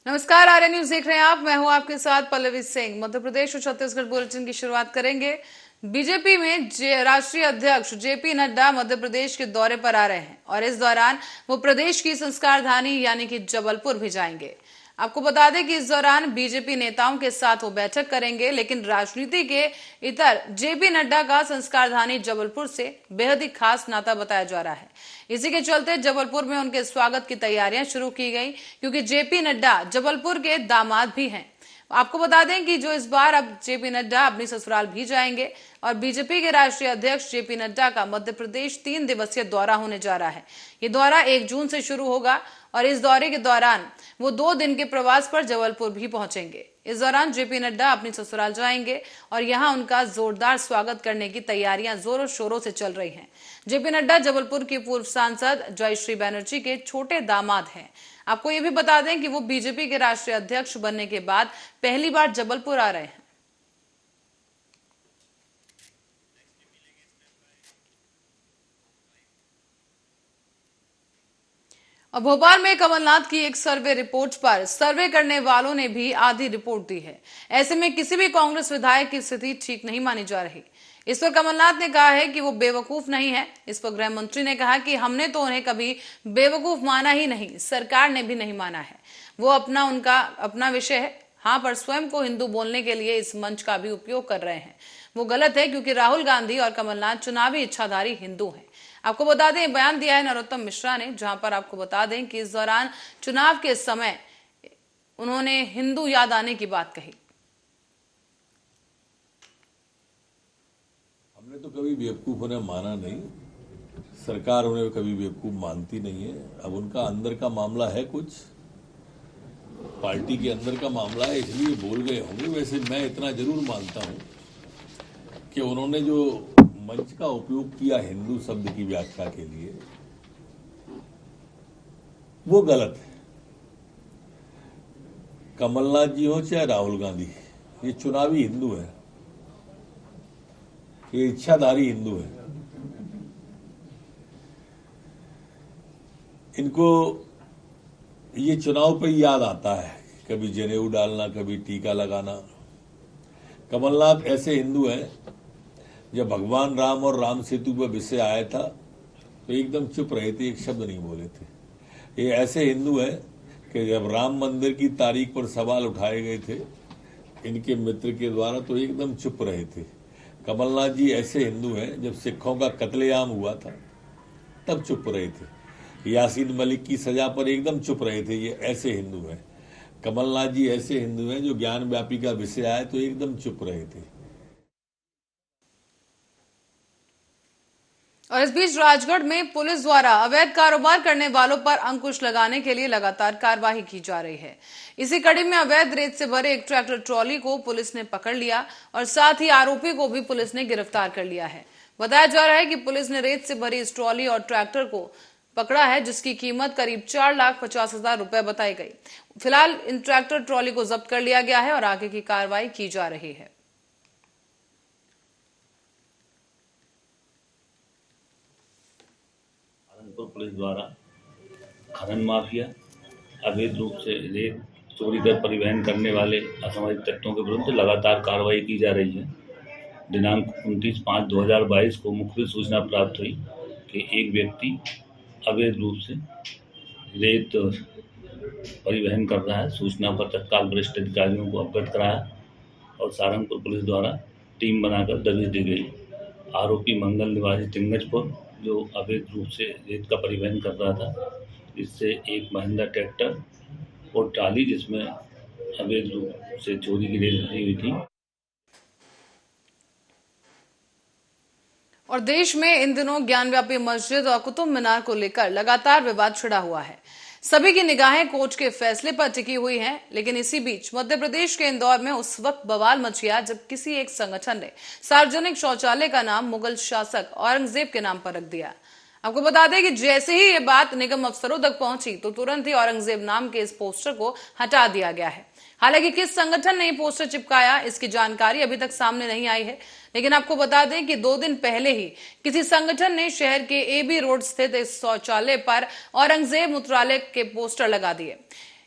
नमस्कार, आर्य न्यूज देख रहे हैं आप। मैं हूं आपके साथ पल्लवी सिंह। मध्य प्रदेश और छत्तीसगढ़ बुलेटिन की शुरुआत करेंगे। बीजेपी में राष्ट्रीय अध्यक्ष जेपी नड्डा मध्य प्रदेश के दौरे पर आ रहे हैं और इस दौरान वो प्रदेश की संस्कारधानी यानी कि जबलपुर भी जाएंगे। आपको बता दें कि इस दौरान बीजेपी नेताओं के साथ वो बैठक करेंगे, लेकिन राजनीति के इतर जेपी नड्डा का संस्कारधानी जबलपुर से बेहद ही खास नाता बताया जा रहा है। इसी के चलते जबलपुर में उनके स्वागत की तैयारियां शुरू की गई, क्योंकि जेपी नड्डा जबलपुर के दामाद भी हैं। आपको बता दें कि जो इस बार अब जेपी नड्डा अपनी ससुराल भी जाएंगे और बीजेपी के राष्ट्रीय अध्यक्ष जेपी नड्डा का मध्य प्रदेश 3 दिवसीय दौरा होने जा रहा है। ये दौरा 1 जून से शुरू होगा और इस दौरे के दौरान वो 2 दिन के प्रवास पर जबलपुर भी पहुंचेंगे। इस दौरान जेपी नड्डा अपनी ससुराल जाएंगे और यहां उनका जोरदार स्वागत करने की तैयारियां जोरों शोरों से चल रही हैं। जेपी नड्डा जबलपुर की पूर्व सांसद जयश्री बैनर्जी के छोटे दामाद हैं। आपको ये भी बता दें कि वो बीजेपी के राष्ट्रीय अध्यक्ष बनने के बाद पहली बार जबलपुर आ रहे हैं। और भोपाल में कमलनाथ की एक सर्वे रिपोर्ट पर सर्वे करने वालों ने भी आधी रिपोर्ट दी है। ऐसे में किसी भी कांग्रेस विधायक की स्थिति ठीक नहीं मानी जा रही। इस पर कमलनाथ ने कहा है कि वो बेवकूफ नहीं है। इस पर गृह मंत्री ने कहा कि हमने तो उन्हें कभी बेवकूफ माना ही नहीं, सरकार ने भी नहीं माना है। वो उनका अपना विषय है। हाँ, पर स्वयं को हिंदू बोलने के लिए इस मंच का भी उपयोग कर रहे हैं। वो गलत है, क्योंकि राहुल गांधी और कमलनाथ चुनावी इच्छाधारी हिंदू हैं। आपको बता दें, बयान दिया है नरोत्तम मिश्रा ने, जहां पर आपको बता दें कि इस दौरान चुनाव के समय उन्होंने हिंदू याद आने की बात कही। हमने तो कभी बेवकूफ उन्हें माना नहीं, सरकार उन्हें कभी बेवकूफ मानती नहीं है। अब उनका अंदर का मामला है, कुछ पार्टी के अंदर का मामला है, इसलिए बोल गए होंगे। वैसे मैं इतना जरूर मानता हूं कि उन्होंने जो मंच का उपयोग किया हिंदू शब्द की व्याख्या के लिए, वो गलत है। कमलनाथ जी हो चाहे राहुल गांधी, ये चुनावी हिंदू है, ये इच्छाधारी हिंदू है। इनको ये चुनाव पे याद आता है, कभी जनेऊ डालना, कभी टीका लगाना। कमलनाथ ऐसे हिंदू हैं, जब भगवान राम और राम सेतु पर विषय आया था तो एकदम चुप रहे थे, एक शब्द नहीं बोले थे। ये ऐसे हिंदू हैं कि जब राम मंदिर की तारीख पर सवाल उठाए गए थे इनके मित्र के द्वारा, तो एकदम चुप रहे थे। कमलनाथ जी ऐसे हिंदू हैं, जब सिखों का कत्लेआम हुआ था तब चुप रहे थे। यासीन मलिक की सजा पर एकदम चुप रहे थे। ये ऐसे हिंदू हैं। कमलनाथ जी ऐसे हिंदू हैं, जो ज्ञान व्यापी का विषय आया तो एकदम चुप रहे थे। और इस बीच राजगढ़ में पुलिस द्वारा अवैध कारोबार करने वालों पर अंकुश लगाने के लिए लगातार कार्रवाई की जा रही है। इसी कड़ी में अवैध रेत से भरे एक ट्रैक्टर ट्रॉली को पुलिस ने पकड़ लिया और साथ ही आरोपी को भी पुलिस ने गिरफ्तार कर लिया है। बताया जा रहा है कि पुलिस ने रेत से भरी इस ट्रॉली और ट्रैक्टर को पकड़ा है, जिसकी कीमत करीब 4,50,000 रुपए बताई गई। फिलहाल इन ट्रैक्टर ट्रॉली को जब्त कर लिया गया है और आगे की कार्रवाई की जा रही है। पुलिस द्वारा खनन माफिया, अवैध रूप से रेत चोरी कर परिवहन करने वाले असामाजिक तत्वों के विरुद्ध लगातार कार्रवाई की जा रही है। दिनांक 29/5/2022 को मुख्य सूचना प्राप्त हुई कि एक व्यक्ति अवैध रूप से रेत परिवहन कर रहा है। सूचना पर तत्काल वरिष्ठ अधिकारियों को अवगत कराया और सारंगपुर पुलिस द्वारा टीम बनाकर दबिश दी गई। आरोपी मंगल निवासी टिंगजपुर, जो अवैध रूप से रेत का परिवहन कर रहा था, इससे एक महिंद्रा ट्रैक्टर और ट्राली जिसमें अवैध रूप से चोरी की रेत भरी हुई थी। और देश में इन दिनों ज्ञानव्यापी मस्जिद और कुतुब मीनार को लेकर लगातार विवाद छिड़ा हुआ है। सभी की निगाहें कोर्ट के फैसले पर टिकी हुई हैं, लेकिन इसी बीच मध्य प्रदेश के इंदौर में उस वक्त बवाल मच गया जब किसी एक संगठन ने सार्वजनिक शौचालय का नाम मुगल शासक औरंगजेब के नाम पर रख दिया। आपको बता दें कि जैसे ही ये बात निगम अफसरों तक पहुंची तो तुरंत ही औरंगजेब नाम के इस पोस्टर को हटा दिया गया है। हालांकि किस संगठन ने ये पोस्टर चिपकाया, इसकी जानकारी अभी तक सामने नहीं आई है, लेकिन आपको बता दें कि 2 दिन पहले ही किसी संगठन ने शहर के एबी रोड स्थित इस शौचालय पर औरंगजेब मूत्रालय के पोस्टर लगा दिए।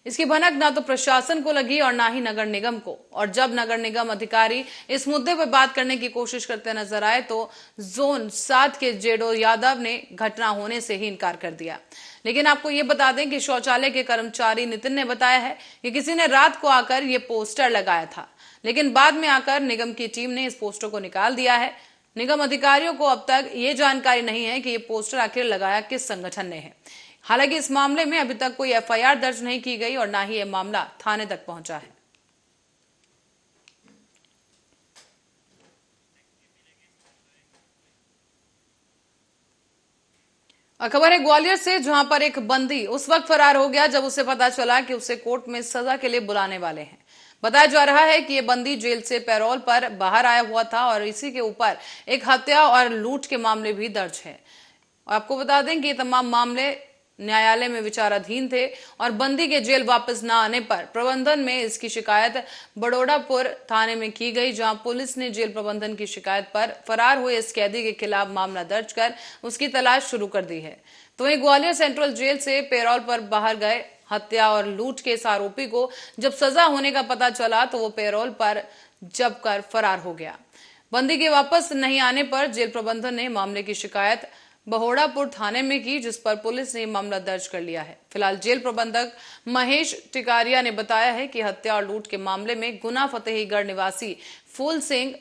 इसकी भनक ना तो प्रशासन को लगी और ना ही नगर निगम को। और जब नगर निगम अधिकारी इस मुद्दे पर बात करने की कोशिश करते नजर आए तो जोन 7 के जेडो यादव ने घटना होने से ही इनकार कर दिया। लेकिन आपको ये बता दें कि शौचालय के कर्मचारी नितिन ने बताया है कि किसी ने रात को आकर ये पोस्टर लगाया था, लेकिन बाद में आकर निगम की टीम ने इस पोस्टर को निकाल दिया है। निगम अधिकारियों को अब तक ये जानकारी नहीं है कि ये पोस्टर आखिर लगाया किस संगठन ने है। हालांकि इस मामले में अभी तक कोई एफआईआर दर्ज नहीं की गई और ना ही यह मामला थाने तक पहुंचा है। और खबर है ग्वालियर से, जहां पर एक बंदी उस वक्त फरार हो गया जब उसे पता चला कि उसे कोर्ट में सजा के लिए बुलाने वाले हैं। बताया जा रहा है कि यह बंदी जेल से पैरोल पर बाहर आया हुआ था और इसी के ऊपर एक हत्या और लूट के मामले भी दर्ज है। आपको बता दें कि ये तमाम मामले न्यायालय में विचाराधीन थे और बंदी के जेल वापस न आने पर प्रबंधन में इसकी शिकायत बड़ौडापुर थाने में की गई, जहां पुलिस ने जेल प्रबंधन की शिकायत पर फरार हुए इस कैदी के खिलाफ मामला दर्ज कर उसकी तलाश शुरू कर दी है। तो वहीं ग्वालियर सेंट्रल जेल से पैरोल पर बाहर गए हत्या और लूट के इस आरोपी को जब सजा होने का पता चला तो वो पैरोल पर जब कर फरार हो गया। बंदी के वापस नहीं आने पर जेल प्रबंधन ने मामले की शिकायत बहोड़ापुर थाने में की, जिस पर पुलिस ने मामला दर्ज कर लिया है। फिलहाल जेल प्रबंधक महेश टिकारिया ने बताया है कि हत्या और लूट के मामले में गुना फतेहीगढ़ निवासी फूल सिंह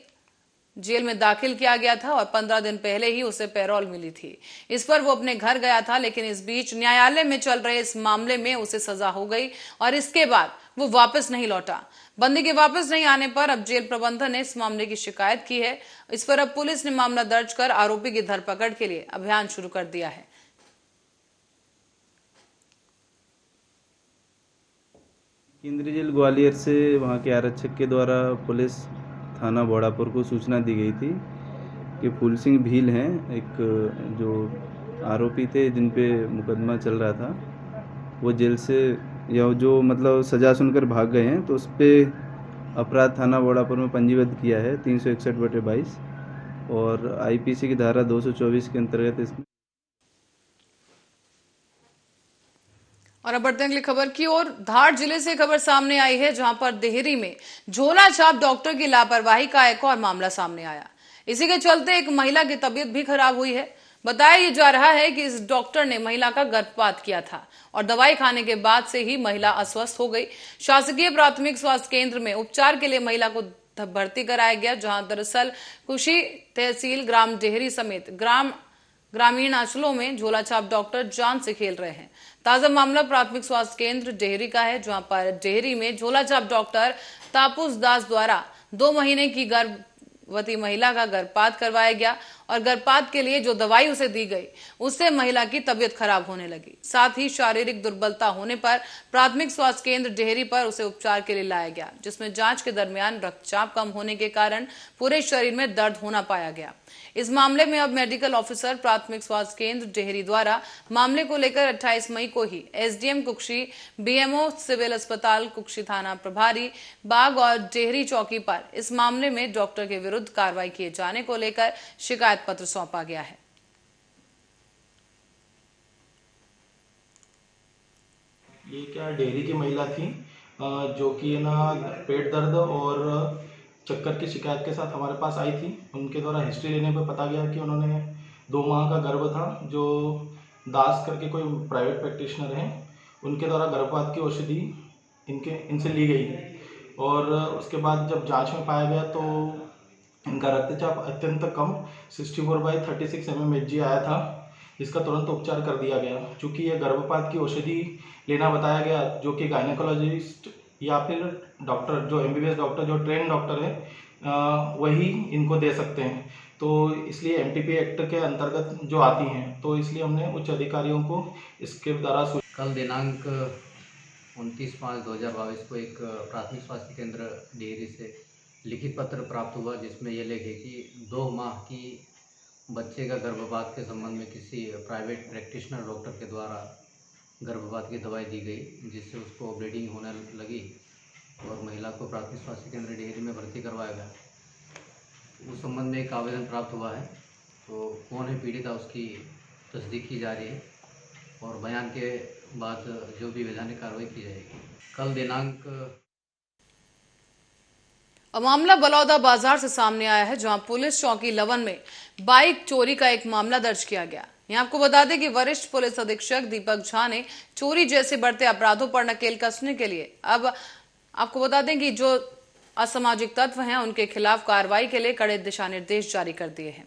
जेल में दाखिल किया गया था और 15 दिन पहले ही उसे पैरोल मिली थी। इस पर वो अपने घर गया था, लेकिन इस बीच न्यायालय में चल रहे इस मामले में उसे सजा हो गई और इसके बाद वो वापस नहीं लौटा। बंदी के वापस नहीं आने पर अब जेल प्रबंधन ने इस मामले की शिकायत की है। इस पर अब पुलिस ने मामला दर्ज कर आरोपी की धरपकड़ के लिए अभियान शुरू कर दिया है। केंद्रीय जेल ग्वालियर से वहां के आरक्षक के द्वारा पुलिस थाना बड़ौडापुर को सूचना दी गई थी कि फूल सिंह भील हैं, एक जो आरोपी थे जिन पे मुकदमा चल रहा था, वो जेल से या जो मतलब सजा सुनकर भाग गए हैं, तो उस पर अपराध थाना बड़ौडापुर में पंजीबद्ध किया है 361/22 और आईपीसी की धारा 224 के अंतर्गत इसमें। और अब बढ़ते हैं अगली खबर की ओर। धार जिले से खबर सामने आई है, जहां पर देहरी में झोला छाप डॉक्टर की लापरवाही का एक और मामला सामने आया। इसी के चलते एक महिला की तबीयत भी खराब हुई है। बताया जा रहा है कि इस डॉक्टर ने महिला का गर्भपात किया था और दवाई खाने के बाद से ही महिला अस्वस्थ हो गई। शासकीय प्राथमिक स्वास्थ्य केंद्र में उपचार के लिए महिला को भर्ती कराया गया, जहां दरअसल कुशी तहसील ग्राम डेहरी समेत ग्रामीण अंचलों में झोलाछाप डॉक्टर जान से खेल रहे हैं। ताजा मामला प्राथमिक स्वास्थ्य केंद्र डेहरी का है, जहां पर डेहरी में झोलाछाप डॉक्टर तापूस दास द्वारा 2 महीने की गर्भवती महिला का गर्भपात करवाया गया और गर्भपात के लिए जो दवाई उसे दी गई उससे महिला की तबीयत खराब होने लगी। साथ ही शारीरिक दुर्बलता होने पर प्राथमिक स्वास्थ्य केंद्र डेहरी पर उसे उपचार के लिए लाया गया, जिसमें जांच के दरमियान रक्तचाप कम होने के कारण पूरे शरीर में दर्द होना पाया गया। इस मामले में अब मेडिकल ऑफिसर प्राथमिक स्वास्थ्य केंद्र डेहरी द्वारा मामले को लेकर 28 मई को ही एसडीएम कुक्षी, बीएमओ सिविल अस्पताल कुक्षी, थाना प्रभारी बाग और डेहरी चौकी पर इस मामले में डॉक्टर के विरुद्ध कार्रवाई किए जाने को लेकर शिकायत पत्र सौंपा गया है। ये क्या डेयरी की महिला थी जो कि ना पेट दर्द और चक्कर की शिकायत के साथ हमारे पास आई थी। उनके द्वारा हिस्ट्री लेने पर पता गया कि उन्होंने 2 माह का गर्भ था, जो दास करके कोई प्राइवेट प्रैक्टिशनर हैं, उनके द्वारा गर्भपात की औषधि इनसे ली गई और उसके बाद जब जांच में पाया गया तो इनका रक्तचाप अत्यंत कम 64/36 mmHg आया था, जिसका तुरंत उपचार कर दिया गया। चूँकि यह गर्भपात की औषधि लेना बताया गया, जो कि गायनेकोलॉजिस्ट या फिर डॉक्टर जो एमबीबीएस डॉक्टर जो ट्रेन डॉक्टर है वही इनको दे सकते हैं, तो इसलिए एमटीपी एक्ट के अंतर्गत जो आती हैं, तो इसलिए हमने उच्च अधिकारियों को इसके द्वारा कल दिनांक 29/5/2022 को एक प्राथमिक स्वास्थ्य केंद्र डेहरी से लिखित पत्र प्राप्त हुआ, जिसमें यह लिखे कि 2 माह की बच्चे का गर्भपात के संबंध में किसी प्राइवेट प्रैक्टिशनर डॉक्टर के द्वारा गर्भपात की दवाई दी गई, जिससे उसको ब्लीडिंग होने लगी और महिला को प्राथमिक स्वास्थ्य केंद्र डेहरी में भर्ती करवाया गया। उस संबंध में एक आवेदन प्राप्त हुआ है, तो कौन है पीड़िता उसकी तस्दीक की जा रही है। और बयान के बाद जो भी वैधानिक कार्रवाई की जाएगी। कल दिनांक मामला बलौदा बाजार से सामने आया है, जहां पुलिस चौकी लवन में बाइक चोरी का एक मामला दर्ज किया गया। यहां आपको बता दें कि वरिष्ठ पुलिस अधीक्षक दीपक झा ने चोरी जैसे बढ़ते अपराधों पर नकेल कसने के लिए अब आपको बता दें कि जो असामाजिक तत्व हैं उनके खिलाफ कार्रवाई के लिए कड़े दिशा निर्देश जारी कर दिए हैं।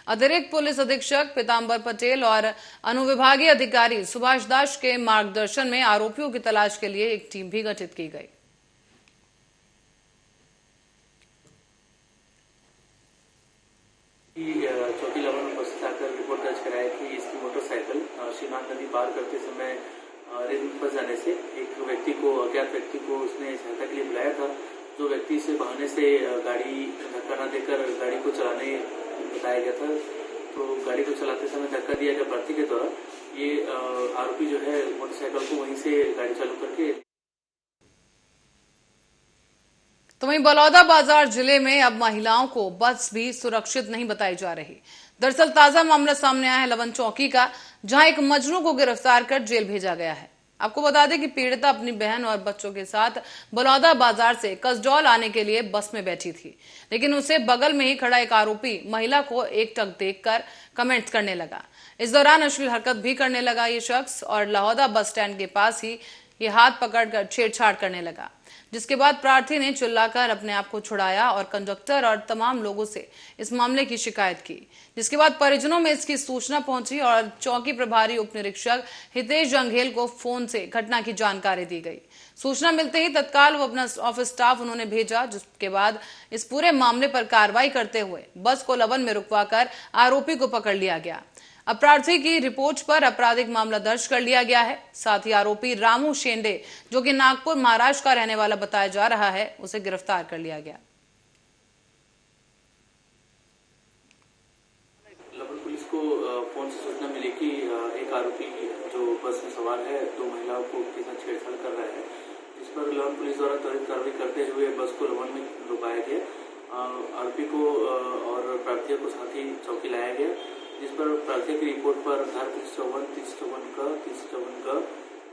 अतिरिक्त पुलिस अधीक्षक पीतांबर पटेल और अनुविभागीय अधिकारी सुभाष दास के मार्गदर्शन में आरोपियों की तलाश के लिए एक टीम भी गठित की गई। चौकी लवन में उपस्थित आकर रिपोर्ट दर्ज कराया कि इसकी मोटरसाइकिल सीमांत नदी पार करते समय रेत में फंस जाने से एक व्यक्ति को, अज्ञात व्यक्ति को उसने सहायता के लिए बुलाया था। जो व्यक्ति से बहाने से गाड़ी धक्का न देकर गाड़ी को चलाने बताया गया था, तो गाड़ी को चलाते समय धक्का दिया गया प्रार्थी के द्वारा। ये आरोपी जो है मोटरसाइकिल को वहीं से गाड़ी चालू करके। तो वहीं बलौदा बाजार जिले में अब महिलाओं को बस भी सुरक्षित नहीं बताई जा रही। दरअसल ताजा मामला सामने आया है लवन चौकी का, जहां एक मजनू को गिरफ्तार कर जेल भेजा गया है। आपको बता दें कि पीड़िता अपनी बहन और बच्चों के साथ बलौदा बाजार से कसडौल आने के लिए बस में बैठी थी, लेकिन उसे बगल में ही खड़ा एक आरोपी महिला को एकटक देखकर कमेंट्स करने लगा। इस दौरान अश्लील हरकत भी करने लगा ये शख्स और लहौदा बस स्टैंड के पास ही ये हाथ पकड़कर छेड़छाड़ करने लगा, जिसके बाद प्रार्थी ने चिल्लाकर अपने आप को छुड़ाया और कंडक्टर और तमाम लोगों से इस मामले की शिकायत की, जिसके बाद परिजनों में इसकी सूचना पहुंची और चौकी प्रभारी उप निरीक्षक हितेश जंघेल को फोन से घटना की जानकारी दी गई। सूचना मिलते ही तत्काल वो अपना ऑफिस स्टाफ उन्होंने भेजा, जिसके बाद इस पूरे मामले पर कार्रवाई करते हुए बस को लवन में रुकवाकर आरोपी को पकड़ लिया गया। अपराधी की रिपोर्ट पर आपराधिक मामला दर्ज कर लिया गया है। साथ ही आरोपी रामू शेंडे, जो कि नागपुर महाराष्ट्र का रहने वाला बताया जा रहा है, उसे गिरफ्तार कर लिया गया। लवन पुलिस को फोन से सूचना मिली कि एक आरोपी जो बस में सवार है, दो महिलाओं को के साथ छेड़छाड़ कर रहा है, जिस पर लवन पुलिस द्वारा त्वरित कार्रवाई करते हुए बस को लवन में रुकाया गया। आरोपी को और प्रार्थियों को साथ ही चौकी लाया गया, जिस पर प्रार्थी की रिपोर्ट पर धारा 354 का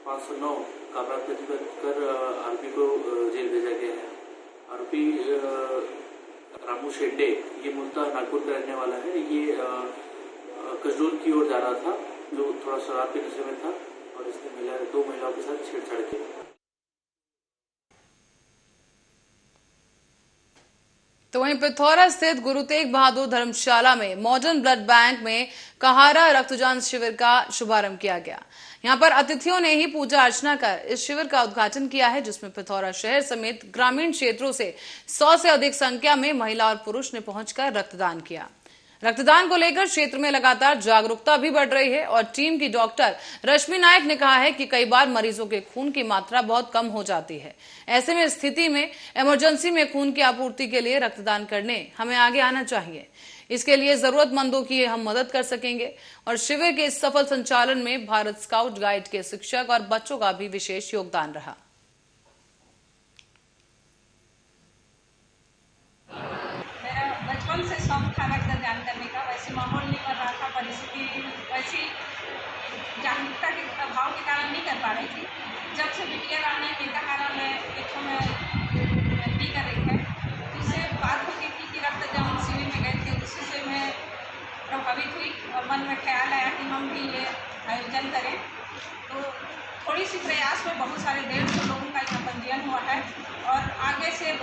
509 का अपराध पंजीबद्ध कर आरोपी को जेल भेजा गया है। आरोपी रामू शेंडे, ये मूलतः नागपुर का रहने वाला है। ये कसडोल की ओर जा रहा था, जो थोड़ा शराब के नशे में था और इसने दो महिलाओं के साथ छेड़छाड़ की। तो वहीं पिथौरा स्थित गुरु तेग बहादुर धर्मशाला में मॉडर्न ब्लड बैंक में कहारा रक्तदान शिविर का शुभारंभ किया गया। यहां पर अतिथियों ने ही पूजा अर्चना कर इस शिविर का उद्घाटन किया है, जिसमें पिथौरा शहर समेत ग्रामीण क्षेत्रों से 100 से अधिक संख्या में महिला और पुरुष ने पहुंचकर रक्तदान किया। रक्तदान को लेकर क्षेत्र में लगातार जागरूकता भी बढ़ रही है और टीम की डॉक्टर रश्मि नायक ने कहा है कि कई बार मरीजों के खून की मात्रा बहुत कम हो जाती है। ऐसे में स्थिति में इमरजेंसी में खून की आपूर्ति के लिए रक्तदान करने हमें आगे आना चाहिए। इसके लिए जरूरतमंदों की हम मदद कर सकेंगे और शिविर के इस सफल संचालन में भारत स्काउट गाइड के शिक्षक और बच्चों का भी विशेष योगदान रहा। बचपन से शौक था रक्तदान करने का, वैसे माहौल नहीं कर रहा था, परिस्थिति वैसी जागरूकता के अभाव के कारण नहीं कर पा रही थी। जब से बिटिया आने के कारण मैं कर रही है, उससे बात हो गई थी कि रक्तदान शिविर में गए थे, उसी से मैं प्रभावित हुई और मन में ख्याल आया कि हम भी ये आयोजन करें। तो थोड़ी सी प्रयास में बहुत सारे 150 लोगों का यहाँ पंजीयन हुआ है और आगे से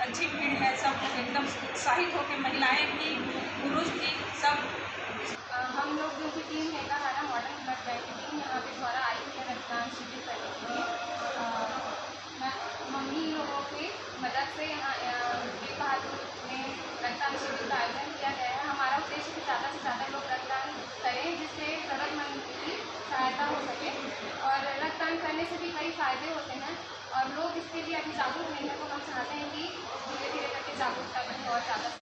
अच्छी भीड़ है। सब एकदम उत्साहित होकर, महिलाएं भी पुरुष भी सब। हम लोग जो की टीम है कहारा मॉडर्न ब्लड बैंक की टीम यहाँ पे द्वारा आई है रक्तदान शिविर करने के लिए। मम्मी लोगों की मदद से यहाँ तेग बहादुर में रक्तदान शिविर का आयोजन किया गया है। हमारा उद्देश्य कि ज़्यादा से ज़्यादा लोग रक्तदान करें, जिससे ज़रूरतमंद की सहायता हो सके। और रक्तदान करने से भी कई फायदे होते हैं और लोग इसके लिए अभी जागरूक नहीं है, तो हम चाहते हैं कि धीरे धीरे करके जागरूकता बढ़े और ज़्यादा